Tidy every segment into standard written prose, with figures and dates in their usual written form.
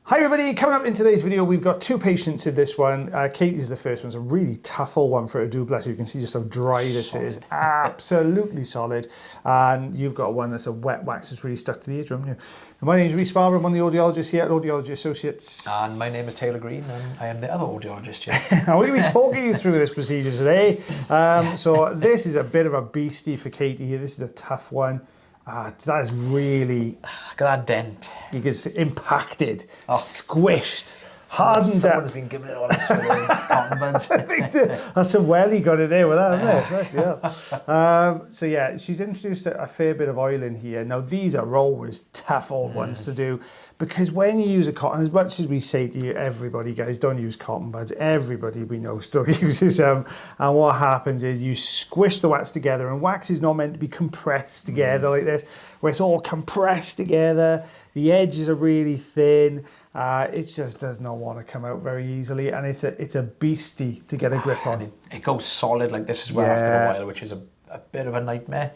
Hi everybody, coming up in today's video, we've got two patients in this one. Katie's the first one. It's a really tough old one for her to do, bless you. You can see just how dry this is. Absolutely solid. And you've got one that's a wet wax that's really stuck to the eardrum. Yeah. My name is Rhys Barber. I'm one of the audiologists here at Audiology Associates. And my name is Taylor Green, and I am the other audiologist here. I'm going to be talking you through this procedure today. So this is a bit of a beastie for Katie here. This is a tough one. That is really... Look at that dent. You can see impacted, squished, hardened up. Someone's been giving it all this cotton buds. That's some welly got in there with that, isn't it? Yeah. So yeah, she's introduced a fair bit of oil in here. Now these are always tough old ones to do, because when you use a cotton, as much as we say to you, everybody guys, don't use cotton buds. Everybody we know still uses them. And what happens is you squish the wax together, and wax is not meant to be compressed together like this, where it's all compressed together. The edges are really thin. It just does not want to come out very easily, and it's a beastie to get a grip on. It goes solid like this as well after a while, which is a bit of a nightmare.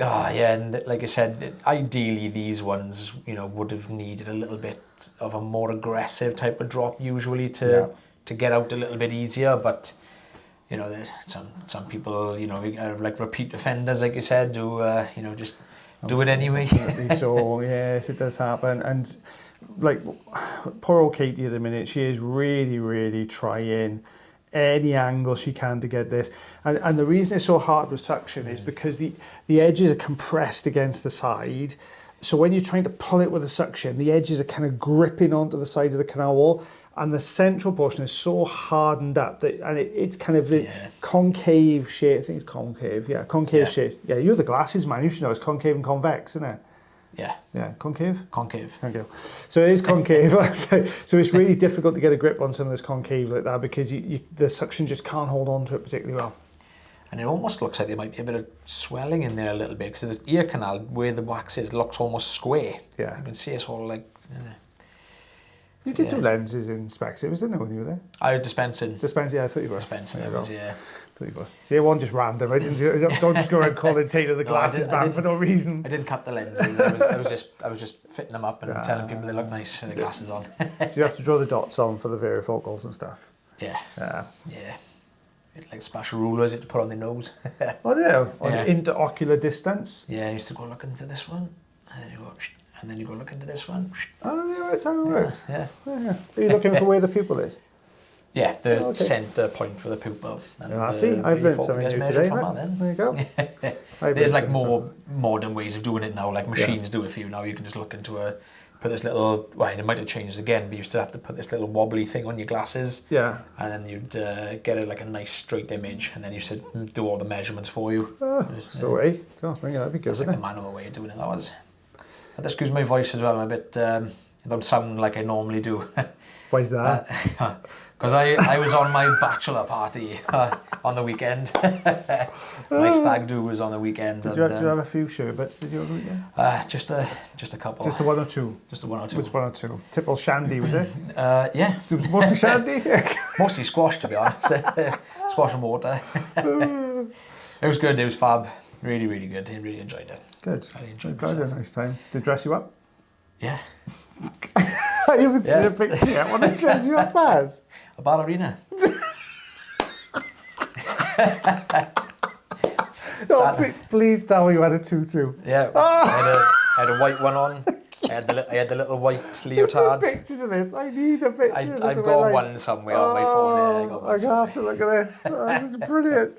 Yeah, and like I said, ideally these ones, would have needed a little bit of a more aggressive type of drop usually to get out a little bit easier, but some people, are like repeat offenders, like you said, do just do it anyway. So yes, it does happen. And like poor old Katie at the minute, she is really trying any angle she can to get this, and the reason it's so hard with suction is because the edges are compressed against the side, so when you're trying to pull it with a suction, the edges are kind of gripping onto the side of the canal wall, and the central portion is so hardened up that, and it's kind of the concave shape. I think it's concave, concave shape. Yeah, you're the glasses man, you should know it's concave and convex, isn't it? Yeah, concave? Concave. So it is concave. So it's really difficult to get a grip on some of this concave like that, because the suction just can't hold on to it particularly well. And it almost looks like there might be a bit of swelling in there a little bit, because the ear canal, where the wax is, looks almost square. Yeah. You can see it's all like... You did do lenses in Specsavers, didn't you, when you were there? I was dispensing. Dispensing, yeah, I thought you were. Dispensing, yeah. See, it wasn't just random. I didn't. Don't just go around calling Taylor the glasses man for no reason. I didn't cut the lenses. I was just fitting them up and telling people they look nice with the glasses on. Do you have to draw the dots on for the varifocals and stuff? Yeah. Like special rulers you have to put on the nose. Oh, yeah. On the interocular distance. Yeah, I used to go look into this one, and then you go look into this one. Oh, yeah, that's how it works. Yeah. Are you looking for where the pupil is? Yeah, the centre point for the pupil. And see, I've learned something new today. There you go. There's like more modern ways of doing it now, like machines do it for you now. You can just look into put this little, well, it might have changed again, but you used to have to put this little wobbly thing on your glasses. Yeah. And then you'd get like a nice straight image, and then you should do all the measurements for you. God, that'd be good. That's like the manual way of doing it, that was. And excuse my voice as well, I'm a bit, it don't sound like I normally do. Why is that? Because I was on my bachelor party on the weekend. My stag do was on the weekend. Did you have a few sherbets, did you, on the weekend? Just a couple. Just a one or two? Just a one or two. Just one or two. Typical shandy, was it? Yeah. Mostly shandy? Mostly squash, to be honest. Squash and water. It was good, it was fab. Really good. I really enjoyed it. Good. I enjoyed it. A nice time. Did it dress you up? Yeah. I haven't seen a picture yet. What did it dress you up as? A ballerina. Please tell me you had a tutu. Yeah. I had a white one on. I had the little white leotard. Pictures of this. I need a picture. I've got one somewhere on my phone. I'm going to have to look at this. This is brilliant.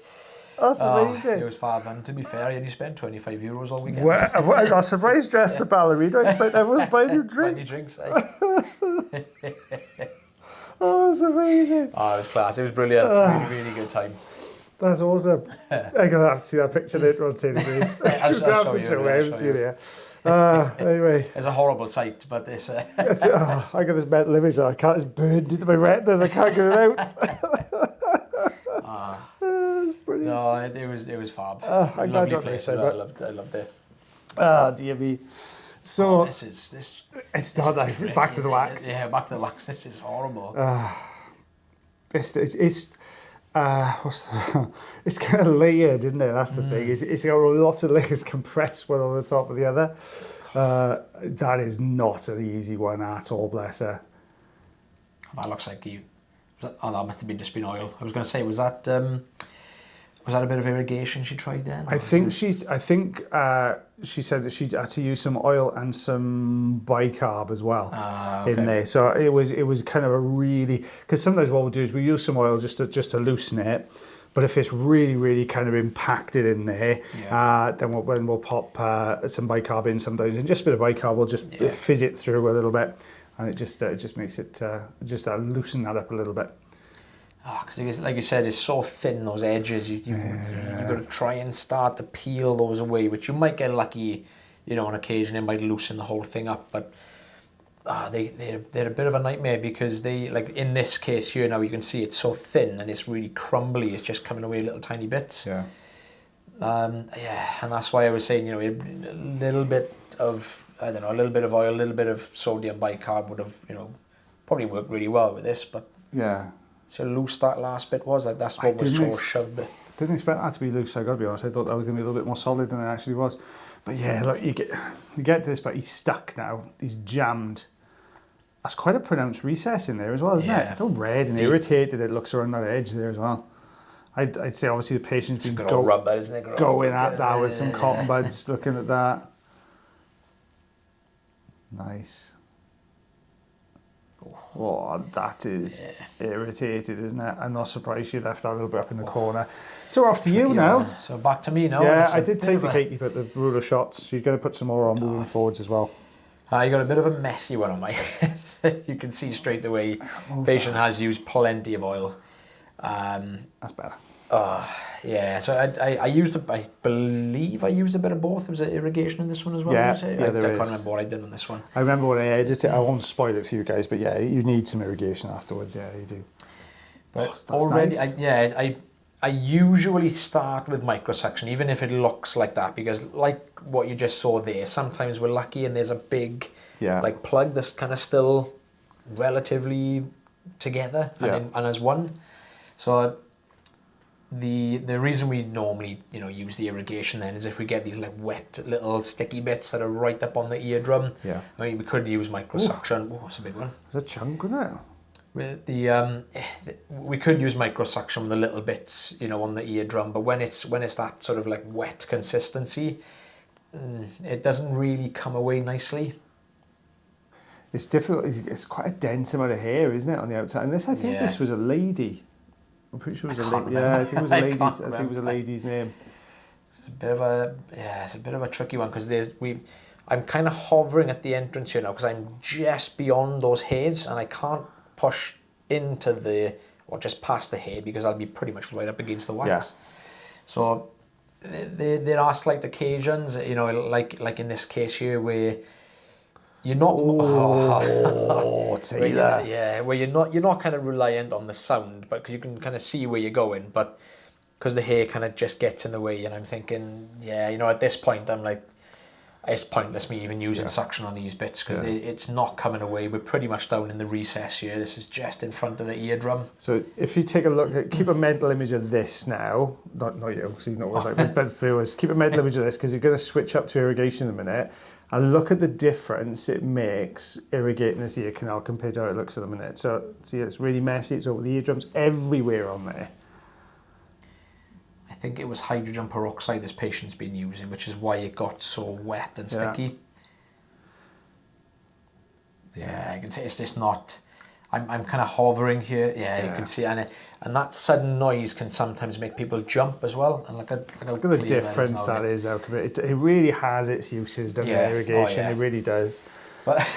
That's amazing. It was fab, and to be fair, I only spent €25 all weekend. Well, I got a surprise dress for ballerina. I expect everyone's buying you drinks. Buying you drinks, eh? Oh, that's amazing. Oh, it was class. It was brilliant. Really good time. That's awesome. I'm going to have to see that picture later on, Taylor Green. I'll show you. I haven't seen it yet. Anyway. It's a horrible sight, but it's... I got this mental image that it's burned into my retinas. I can't get it out. Brilliant. No, it was fab. I'm glad Lovely place as well. I loved it. Dear me. So this it's not nice. Back to the wax. Yeah, back to the wax. This is horrible. It's kind of layered, isn't it? That's the thing. It's got lots of layers compressed one on the top of the other. That is not an easy one at all, bless her. That looks like you. Oh, that must have just been oil. I was going to say, was that a bit of irrigation she tried then? I think she said that she had to use some oil and some bicarb as well in there. So it was kind of a really, because sometimes what we'll do is we use some oil just to loosen it. But if it's really, really kind of impacted in there, then we'll pop some bicarb in sometimes, and just a bit of bicarb will just fizz it through a little bit, and it just makes it loosen that up a little bit. Because like you said, it's so thin, those edges. You've got to try and start to peel those away, which you might get lucky, on occasion it might loosen the whole thing up, but they're a bit of a nightmare, because they, like in this case here now, you can see it's so thin and it's really crumbly. It's just coming away little tiny bits. Yeah. And that's why I was saying, a little bit of, I don't know, a little bit of oil, a little bit of sodium bicarb would have, probably worked really well with this. But yeah. So loose that last bit was, like that's what was so shoved. Didn't expect that to be loose. I got to be honest. I thought that was going to be a little bit more solid than it actually was. But yeah, look, you get to this, but he's stuck now. He's jammed. That's quite a pronounced recess in there as well, isn't it? All red and irritated it looks around that edge there as well. I'd say obviously the patient's been rub that, isn't it? Going at that with some cotton buds, looking at that. Nice. Oh, that is irritated, isn't it? I'm not surprised you left that a little bit up in the corner. So we're off to you now. So back to me now. Yeah, I did say to Katie put the ruler shots. She's going to put some more on moving forwards as well. You got a bit of a messy one on my head. You can see straight away patient has used plenty of oil. That's better. Yeah, so I believe I used a bit of both. Was it irrigation in this one as well? Yeah, I can't remember what I did on this one. I remember when I edited it. I won't spoil it for you guys, but yeah, you need some irrigation afterwards. Yeah, you do. But that's already, nice. I usually start with microsuction, even if it looks like that, because like what you just saw there, sometimes we're lucky and there's a big like plug that's kind of still relatively together and as one. So the reason we normally use the irrigation then is if we get these like wet little sticky bits that are right up on the eardrum. Yeah. I mean, we could use microsuction. Oh, that's a big one. There's a chunk in it. With we could use microsuction with the little bits, on the eardrum, but when it's that sort of like wet consistency, it doesn't really come away nicely. It's difficult. It's quite a dense amount of hair, isn't it, on the outside? And this, I think, this was a lady. I'm pretty sure it was a lady. Yeah, I think it was a lady's. I think it was a lady's name. It's a bit of a tricky one, because I'm kind of hovering at the entrance here now, because I'm just beyond those hairs and I can't push into just past the hair, because I'll be pretty much right up against the wax. Yeah. So there are slight occasions, like in this case here, where you're not where you're not kind of reliant on the sound, but because you can kind of see where you're going, but because the hair kind of just gets in the way, and I'm thinking, at this point I'm like, it's pointless me even using suction on these bits, because it's not coming away. We're pretty much down in the recess here. This is just in front of the eardrum. So if you take a look, keep a mental image of this now. Not you, so you're not worried about but viewers. Keep a mental image of this, because you're going to switch up to irrigation in a minute. And look at the difference it makes irrigating this ear canal compared to how it looks at the minute. So see, it's really messy. It's over the eardrums everywhere on there. I think it was hydrogen peroxide this patient's been using, which is why it got so wet and sticky. Yeah, I can see it's just not. I'm kind of hovering here. Yeah, you can see, and that sudden noise can sometimes make people jump as well. And look at the difference that is now. It really has its uses, doesn't it? Irrigation, it really does. But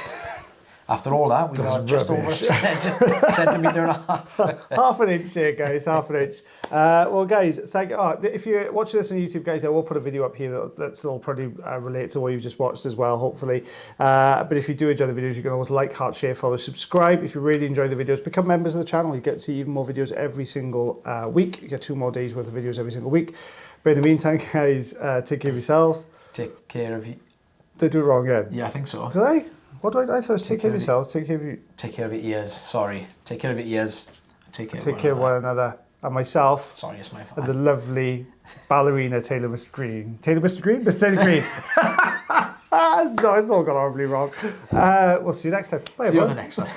after all that, we got just over a centimetre and a half. Half an inch here, guys, half an inch. Well, guys, thank you. If you're watching this on YouTube, guys, I will put a video up here that's all probably relate to what you've just watched as well, hopefully. But if you do enjoy the videos, you can always like, heart, share, follow, subscribe. If you really enjoy the videos, become members of the channel. You get to see even more videos every single week. You get 2 more days worth of videos every single week. But in the meantime, guys, take care of yourselves. Take care of you. Did I do it wrong again? Yeah, I think so. Did I? What do I thought it was take care of yourselves, take care of you. Take care of your ears, sorry. Take care of your ears. Take care of one another. And myself. Sorry, it's my fault. And the lovely ballerina Taylor Mr. Green. Taylor Mr. Green? Mr. Taylor Green. It's not gone horribly wrong. We'll see you next time. Bye, See you on everyone. the next one.